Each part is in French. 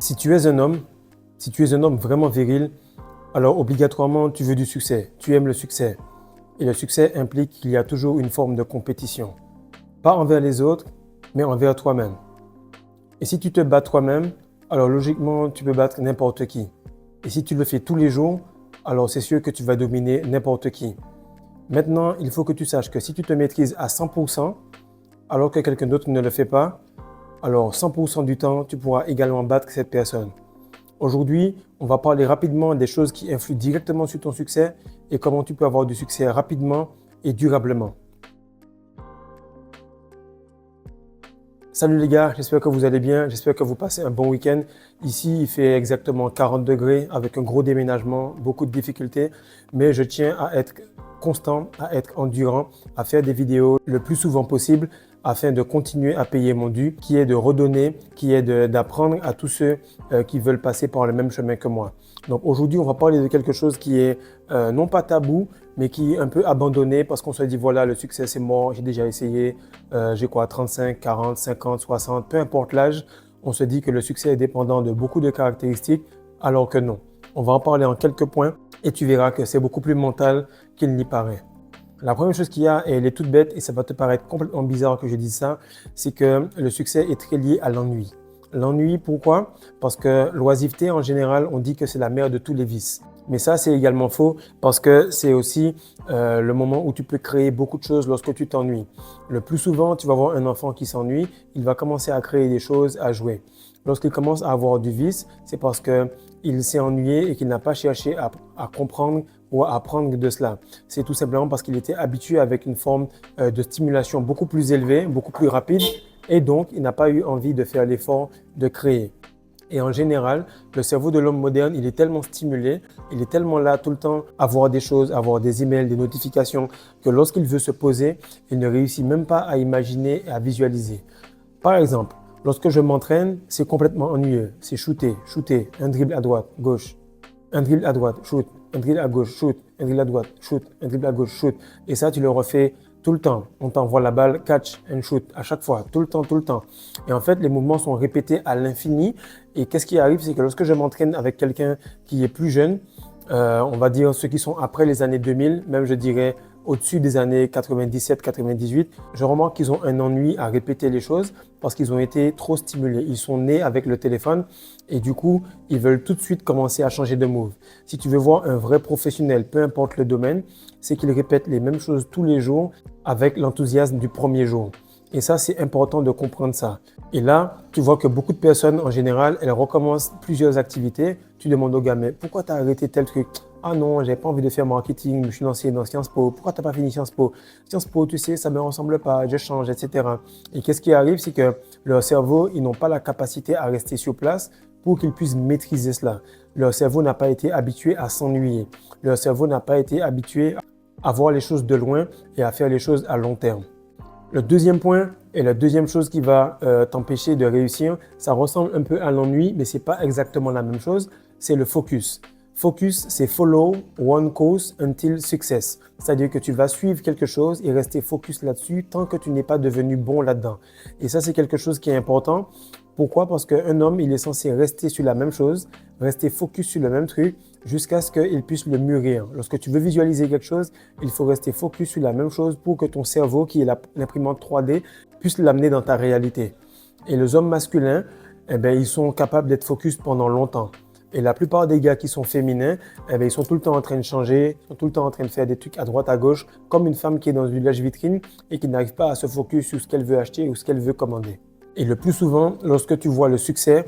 Si tu es un homme, si tu es un homme vraiment viril, alors obligatoirement tu veux du succès, tu aimes le succès. Et le succès implique qu'il y a toujours une forme de compétition. Pas envers les autres, mais envers toi-même. Et si tu te bats toi-même, alors logiquement tu peux battre n'importe qui. Et si tu le fais tous les jours, alors c'est sûr que tu vas dominer n'importe qui. Maintenant, il faut que tu saches que si tu te maîtrises à 100%, alors que quelqu'un d'autre ne le fait pas, alors 100% du temps, tu pourras également battre cette personne. Aujourd'hui, on va parler rapidement des choses qui influent directement sur ton succès et comment tu peux avoir du succès rapidement et durablement. Salut les gars, j'espère que vous allez bien, j'espère que vous passez un bon week-end. Ici, il fait exactement 40 degrés avec un gros déménagement, beaucoup de difficultés, mais je tiens à être constant, à être endurant, à faire des vidéos le plus souvent possible afin de continuer à payer mon dû, qui est de redonner, qui est d'apprendre à tous ceux qui veulent passer par le même chemin que moi. Donc aujourd'hui, on va parler de quelque chose qui est non pas tabou, mais qui est un peu abandonné parce qu'on se dit voilà, le succès c'est mort, j'ai déjà essayé, j'ai quoi, 35, 40, 50, 60, peu importe l'âge, on se dit que le succès est dépendant de beaucoup de caractéristiques, alors que non. On va en parler en quelques points et tu verras que c'est beaucoup plus mental qu'il n'y paraît. La première chose qu'il y a, et elle est toute bête et ça va te paraître complètement bizarre que je dise ça, c'est que le succès est très lié à l'ennui. L'ennui, pourquoi? Parce que l'oisiveté, en général, on dit que c'est la mère de tous les vices. Mais ça, c'est également faux parce que c'est aussi le moment où tu peux créer beaucoup de choses lorsque tu t'ennuies. Le plus souvent, tu vas voir un enfant qui s'ennuie, il va commencer à créer des choses, à jouer. Lorsqu'il commence à avoir du vice, c'est parce qu'il s'est ennuyé et qu'il n'a pas cherché à comprendre ou à apprendre de cela. C'est tout simplement parce qu'il était habitué avec une forme de stimulation beaucoup plus élevée, beaucoup plus rapide, et donc il n'a pas eu envie de faire l'effort de créer. Et en général, le cerveau de l'homme moderne, il est tellement stimulé, il est tellement là tout le temps à voir des choses, à voir des emails, des notifications, que lorsqu'il veut se poser, il ne réussit même pas à imaginer et à visualiser. Par exemple, lorsque je m'entraîne, c'est complètement ennuyeux. C'est shooter, shooter, un dribble à droite, gauche, un dribble à droite, shoot, un dribble à gauche, shoot, un dribble à droite, shoot, un dribble à gauche, shoot. Et ça, tu le refais tout le temps. On t'envoie la balle, catch and shoot, à chaque fois, tout le temps, tout le temps. Et en fait, les mouvements sont répétés à l'infini. Et qu'est-ce qui arrive, c'est que lorsque je m'entraîne avec quelqu'un qui est plus jeune, on va dire ceux qui sont après les années 2000, même je dirais au-dessus des années 97-98, je remarque qu'ils ont un ennui à répéter les choses parce qu'ils ont été trop stimulés. Ils sont nés avec le téléphone et du coup, ils veulent tout de suite commencer à changer de move. Si tu veux voir un vrai professionnel, peu importe le domaine, c'est qu'il répète les mêmes choses tous les jours avec l'enthousiasme du premier jour. Et ça, c'est important de comprendre ça. Et là, tu vois que beaucoup de personnes, en général, elles recommencent plusieurs activités. Tu demandes au gars, mais pourquoi tu as arrêté tel truc? Ah non, j'avais pas envie de faire marketing, je suis lancé dans Sciences Po. Pourquoi tu n'as pas fini Sciences Po? Sciences Po, tu sais, ça ne me ressemble pas, je change, etc. Et qu'est-ce qui arrive, c'est que leur cerveau, ils n'ont pas la capacité à rester sur place pour qu'ils puissent maîtriser cela. Leur cerveau n'a pas été habitué à s'ennuyer. Leur cerveau n'a pas été habitué à voir les choses de loin et à faire les choses à long terme. Le deuxième point et la deuxième chose qui va t'empêcher de réussir, ça ressemble un peu à l'ennui, mais ce n'est pas exactement la même chose, c'est le focus. Focus, c'est follow one course until success. C'est-à-dire que tu vas suivre quelque chose et rester focus là-dessus tant que tu n'es pas devenu bon là-dedans. Et ça, c'est quelque chose qui est important. Pourquoi? Parce qu'un homme, il est censé rester sur la même chose, rester focus sur le même truc jusqu'à ce qu'il puisse le mûrir. Lorsque tu veux visualiser quelque chose, il faut rester focus sur la même chose pour que ton cerveau, qui est l'imprimante 3D, puisse l'amener dans ta réalité. Et les hommes masculins, eh bien, ils sont capables d'être focus pendant longtemps. Et la plupart des gars qui sont féminins, eh bien, ils sont tout le temps en train de changer, ils sont tout le temps en train de faire des trucs à droite, à gauche, comme une femme qui est dans une lèche-vitrine et qui n'arrive pas à se focus sur ce qu'elle veut acheter ou ce qu'elle veut commander. Et le plus souvent, lorsque tu vois le succès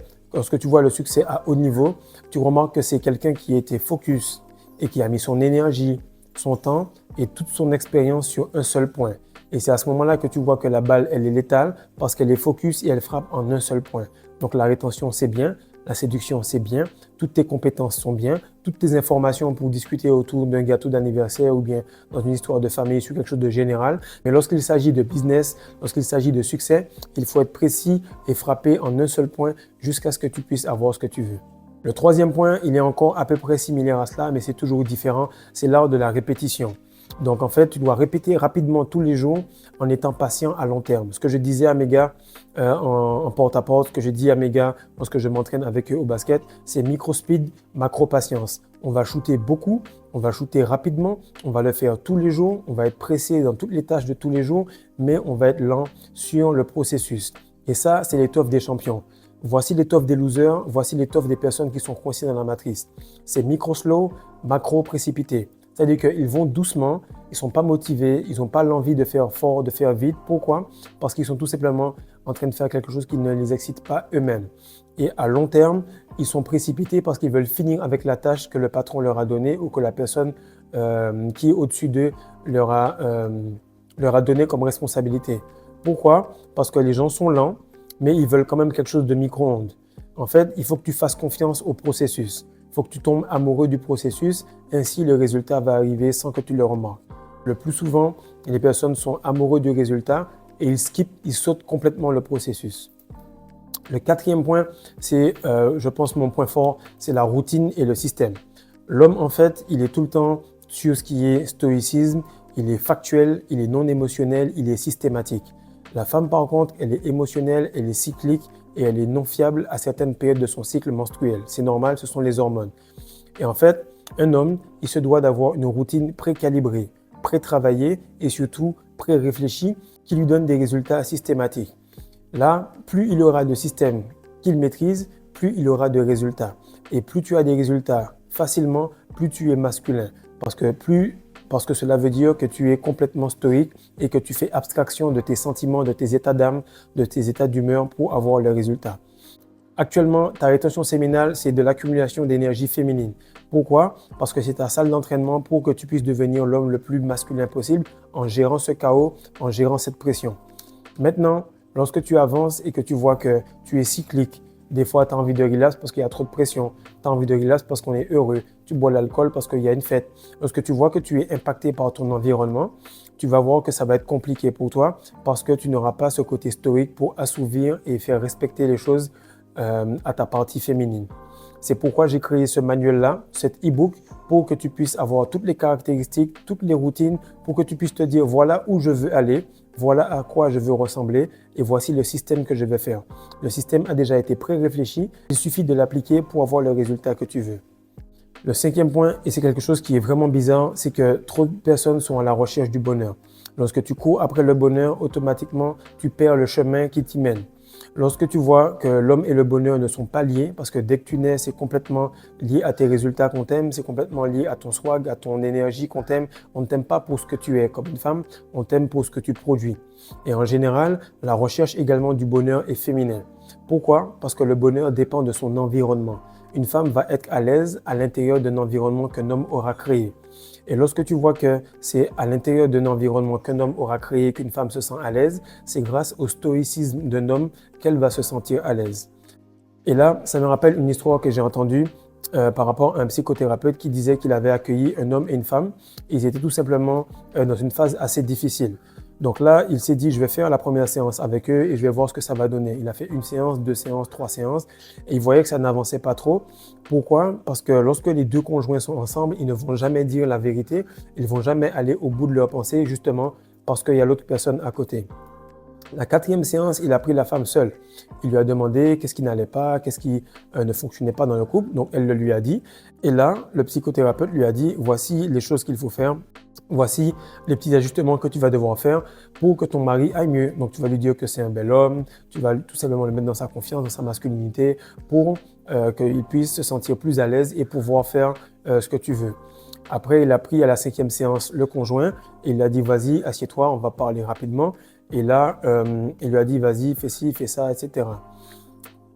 à haut niveau, tu remarques que c'est quelqu'un qui était focus et qui a mis son énergie, son temps et toute son expérience sur un seul point. Et c'est à ce moment-là que tu vois que la balle, elle est létale parce qu'elle est focus et elle frappe en un seul point. Donc la rétention, c'est bien. La séduction, c'est bien. Toutes tes compétences sont bien. Toutes tes informations pour discuter autour d'un gâteau d'anniversaire ou bien dans une histoire de famille sur quelque chose de général. Mais lorsqu'il s'agit de business, lorsqu'il s'agit de succès, il faut être précis et frapper en un seul point jusqu'à ce que tu puisses avoir ce que tu veux. Le troisième point, il est encore à peu près similaire à cela, mais c'est toujours différent. C'est l'art de la répétition. Donc en fait, tu dois répéter rapidement tous les jours en étant patient à long terme. Ce que je disais à mes gars en porte-à-porte, ce que je dis à mes gars lorsque je m'entraîne avec eux au basket, c'est micro-speed, macro-patience. On va shooter beaucoup, on va shooter rapidement, on va le faire tous les jours, on va être pressé dans toutes les tâches de tous les jours, mais on va être lent sur le processus. Et ça, c'est l'étoffe des champions. Voici l'étoffe des losers, voici l'étoffe des personnes qui sont coincées dans la matrice. C'est micro-slow, macro-précipité. C'est-à-dire qu'ils vont doucement, ils ne sont pas motivés, ils n'ont pas l'envie de faire fort, de faire vite. Pourquoi? Parce qu'ils sont tout simplement en train de faire quelque chose qui ne les excite pas eux-mêmes. Et à long terme, ils sont précipités parce qu'ils veulent finir avec la tâche que le patron leur a donnée ou que la personne qui est au-dessus d'eux leur a donné comme responsabilité. Pourquoi? Parce que les gens sont lents, mais ils veulent quand même quelque chose de micro-ondes. En fait, il faut que tu fasses confiance au processus. Il faut que tu tombes amoureux du processus, ainsi le résultat va arriver sans que tu le remarques. Le plus souvent, les personnes sont amoureux du résultat et ils sautent complètement le processus. Le quatrième point, c'est, je pense, mon point fort, c'est la routine et le système. L'homme, en fait, il est tout le temps sur ce qui est stoïcisme, il est factuel, il est non émotionnel, il est systématique. La femme, par contre, elle est émotionnelle, elle est cyclique et elle est non fiable à certaines périodes de son cycle menstruel. C'est normal, ce sont les hormones. Et en fait, un homme, il se doit d'avoir une routine pré-calibrée, pré-travaillée et surtout pré-réfléchie qui lui donne des résultats systématiques. Là, plus il aura de systèmes qu'il maîtrise, plus il aura de résultats. Et plus tu as des résultats facilement, plus tu es masculin. Parce que cela veut dire que tu es complètement stoïque et que tu fais abstraction de tes sentiments, de tes états d'âme, de tes états d'humeur pour avoir le résultat. Actuellement, ta rétention séminale, c'est de l'accumulation d'énergie féminine. Pourquoi? Parce que c'est ta salle d'entraînement pour que tu puisses devenir l'homme le plus masculin possible en gérant ce chaos, en gérant cette pression. Maintenant, lorsque tu avances et que tu vois que tu es cyclique, des fois, tu as envie de relax parce qu'il y a trop de pression. Tu as envie de relax parce qu'on est heureux. Tu bois l'alcool parce qu'il y a une fête. Lorsque tu vois que tu es impacté par ton environnement, tu vas voir que ça va être compliqué pour toi parce que tu n'auras pas ce côté stoïque pour assouvir et faire respecter les choses à ta partie féminine. C'est pourquoi j'ai créé ce manuel-là, cet e-book, pour que tu puisses avoir toutes les caractéristiques, toutes les routines, pour que tu puisses te dire voilà où je veux aller, voilà à quoi je veux ressembler et voici le système que je vais faire. Le système a déjà été pré-réfléchi, il suffit de l'appliquer pour avoir le résultat que tu veux. Le cinquième point, et c'est quelque chose qui est vraiment bizarre, c'est que trop de personnes sont à la recherche du bonheur. Lorsque tu cours après le bonheur, automatiquement, tu perds le chemin qui t'y mène. Lorsque tu vois que l'homme et le bonheur ne sont pas liés, parce que dès que tu nais, c'est complètement lié à tes résultats qu'on t'aime, c'est complètement lié à ton swag, à ton énergie qu'on t'aime. On ne t'aime pas pour ce que tu es comme une femme, on t'aime pour ce que tu produis. Et en général, la recherche également du bonheur est féminin. Pourquoi? Parce que le bonheur dépend de son environnement. Une femme va être à l'aise à l'intérieur d'un environnement qu'un homme aura créé. Et lorsque tu vois que c'est à l'intérieur d'un environnement qu'un homme aura créé qu'une femme se sent à l'aise, c'est grâce au stoïcisme d'un homme qu'elle va se sentir à l'aise. Et là, ça me rappelle une histoire que j'ai entendue par rapport à un psychothérapeute qui disait qu'il avait accueilli un homme et une femme. Ils étaient tout simplement dans une phase assez difficile. Donc là, il s'est dit, je vais faire la première séance avec eux et je vais voir ce que ça va donner. Il a fait une séance, deux séances, trois séances et il voyait que ça n'avançait pas trop. Pourquoi? Parce que lorsque les deux conjoints sont ensemble, ils ne vont jamais dire la vérité. Ils ne vont jamais aller au bout de leur pensée justement parce qu'il y a l'autre personne à côté. La quatrième séance, il a pris la femme seule. Il lui a demandé qu'est-ce qui n'allait pas, qu'est-ce qui ne fonctionnait pas dans le couple. Donc, elle le lui a dit. Et là, le psychothérapeute lui a dit, voici les choses qu'il faut faire. Voici les petits ajustements que tu vas devoir faire pour que ton mari aille mieux. Donc, tu vas lui dire que c'est un bel homme. Tu vas tout simplement le mettre dans sa confiance, dans sa masculinité pour qu'il puisse se sentir plus à l'aise et pouvoir faire ce que tu veux. Après, il a pris à la cinquième séance le conjoint et il a dit, vas-y, assieds-toi, on va parler rapidement. Et là, il lui a dit, vas-y, fais ci, fais ça, etc.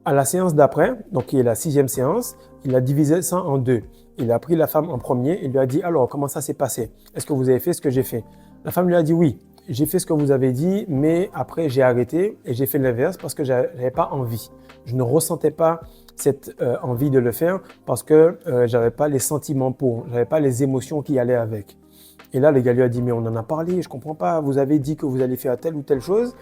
À la séance d'après, donc qui est la sixième séance, il a divisé ça en deux. Il a pris la femme en premier et lui a dit, alors, comment ça s'est passé? Est-ce que vous avez fait ce que j'ai fait? La femme lui a dit, oui, j'ai fait ce que vous avez dit, mais après, j'ai arrêté et j'ai fait l'inverse parce que je n'avais pas envie. Je ne ressentais pas cette envie de le faire parce que je n'avais pas les sentiments pour, je n'avais pas les émotions qui allaient avec. Et là, le gars lui a dit, mais on en a parlé, je comprends pas, vous avez dit que vous allez faire telle ou telle chose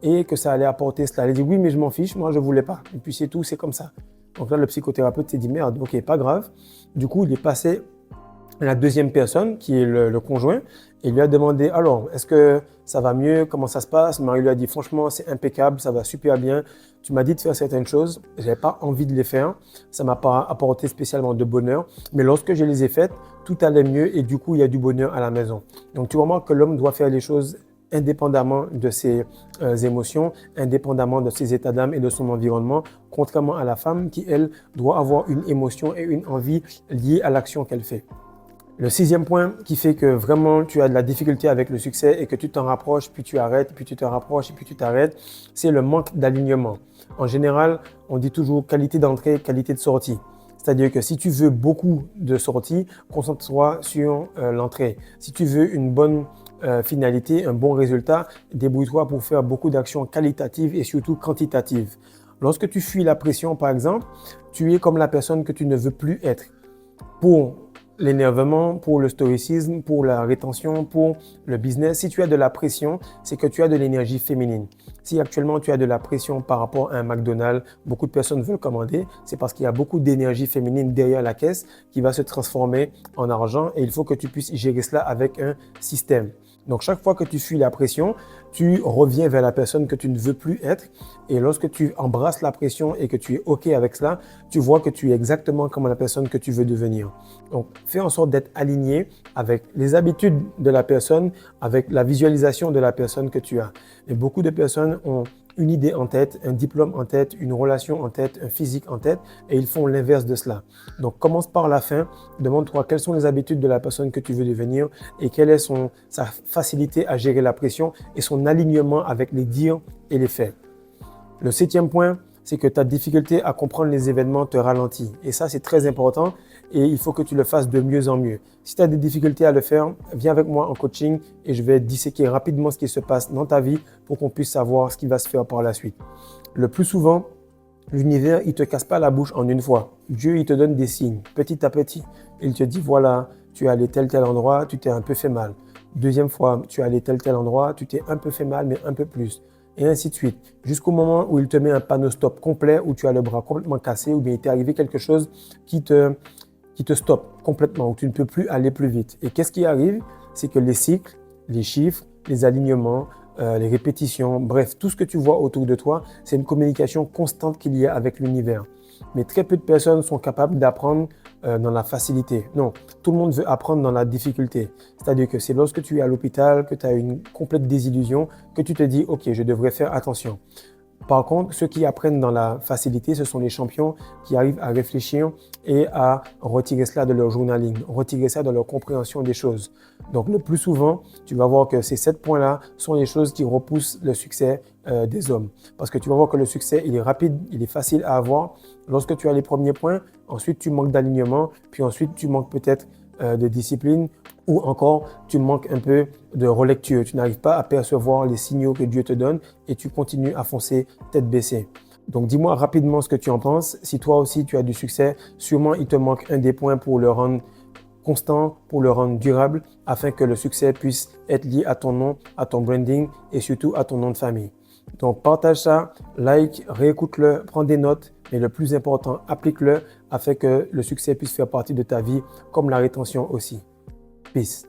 et que ça allait apporter cela. Elle a dit, oui, mais je m'en fiche, moi je voulais pas. Et puis c'est tout, c'est comme ça. Donc là, le psychothérapeute s'est dit, merde, ok, pas grave. Du coup, il est passé la deuxième personne, qui est le conjoint, et lui a demandé, alors, est-ce que ça va mieux? Comment ça se passe? Le mari lui a dit, franchement, c'est impeccable, ça va super bien. Tu m'as dit de faire certaines choses, je n'avais pas envie de les faire, ça ne m'a pas apporté spécialement de bonheur, mais lorsque je les ai faites, tout allait mieux et du coup, il y a du bonheur à la maison. Donc, tu vois moi que l'homme doit faire les choses indépendamment de ses émotions, indépendamment de ses états d'âme et de son environnement, contrairement à la femme qui, elle, doit avoir une émotion et une envie liées à l'action qu'elle fait. Le sixième point qui fait que vraiment tu as de la difficulté avec le succès et que tu t'en rapproches, puis tu arrêtes, puis tu te rapproches et puis tu t'arrêtes, c'est le manque d'alignement. En général, on dit toujours qualité d'entrée, qualité de sortie. C'est-à-dire que si tu veux beaucoup de sorties, concentre-toi sur l'entrée. Si tu veux une bonne finalité, un bon résultat, débrouille-toi pour faire beaucoup d'actions qualitatives et surtout quantitatives. Lorsque tu fuis la pression, par exemple, tu es comme la personne que tu ne veux plus être. Pour l'énervement, pour le stoïcisme, pour la rétention, pour le business. Si tu as de la pression, c'est que tu as de l'énergie féminine. Si actuellement tu as de la pression par rapport à un McDonald's, beaucoup de personnes veulent commander, c'est parce qu'il y a beaucoup d'énergie féminine derrière la caisse qui va se transformer en argent et il faut que tu puisses gérer cela avec un système. Donc, chaque fois que tu fuis la pression, tu reviens vers la personne que tu ne veux plus être. Et lorsque tu embrasses la pression et que tu es OK avec cela, tu vois que tu es exactement comme la personne que tu veux devenir. Donc, fais en sorte d'être aligné avec les habitudes de la personne, avec la visualisation de la personne que tu as. Et beaucoup de personnes ont une idée en tête, un diplôme en tête, une relation en tête, un physique en tête, et ils font l'inverse de cela. Donc, commence par la fin, demande-toi quelles sont les habitudes de la personne que tu veux devenir et quelle est sa facilité à gérer la pression et son alignement avec les dires et les faits. Le septième point, c'est que ta difficulté à comprendre les événements te ralentit. Et ça, c'est très important et il faut que tu le fasses de mieux en mieux. Si tu as des difficultés à le faire, viens avec moi en coaching et je vais disséquer rapidement ce qui se passe dans ta vie pour qu'on puisse savoir ce qui va se faire par la suite. Le plus souvent, l'univers, il ne te casse pas la bouche en une fois. Dieu, il te donne des signes petit à petit. Il te dit, voilà, tu es allé tel endroit, tu t'es un peu fait mal. Deuxième fois, tu es allé tel endroit, tu t'es un peu fait mal, mais un peu plus. Et ainsi de suite. Jusqu'au moment où il te met un panneau stop complet, où tu as le bras complètement cassé, ou bien il t'est arrivé quelque chose qui te stoppe complètement, où tu ne peux plus aller plus vite. Et qu'est-ce qui arrive? C'est que les cycles, les chiffres, les alignements, les répétitions, bref, tout ce que tu vois autour de toi, c'est une communication constante qu'il y a avec l'univers. Mais très peu de personnes sont capables d'apprendre dans la facilité. Non, tout le monde veut apprendre dans la difficulté. C'est-à-dire que c'est lorsque tu es à l'hôpital, que tu as une complète désillusion, que tu te dis « Ok, je devrais faire attention ». Par contre, ceux qui apprennent dans la facilité, ce sont les champions qui arrivent à réfléchir et à retirer cela de leur journaling, retirer ça de leur compréhension des choses. Donc, le plus souvent, tu vas voir que ces 7 points-là sont les choses qui repoussent le succès des hommes. Parce que tu vas voir que le succès, il est rapide, il est facile à avoir. Lorsque tu as les premiers points, ensuite tu manques d'alignement, puis ensuite tu manques peut-être de discipline ou encore tu manques un peu de relecture. Tu n'arrives pas à percevoir les signaux que Dieu te donne et tu continues à foncer tête baissée. Donc dis-moi rapidement ce que tu en penses. Si toi aussi tu as du succès, sûrement il te manque un des points pour le rendre constant, pour le rendre durable, afin que le succès puisse être lié à ton nom, à ton branding et surtout à ton nom de famille. Donc partage ça, like, réécoute-le, prends des notes, mais le plus important, applique-le afin que le succès puisse faire partie de ta vie, comme la rétention aussi. Peace.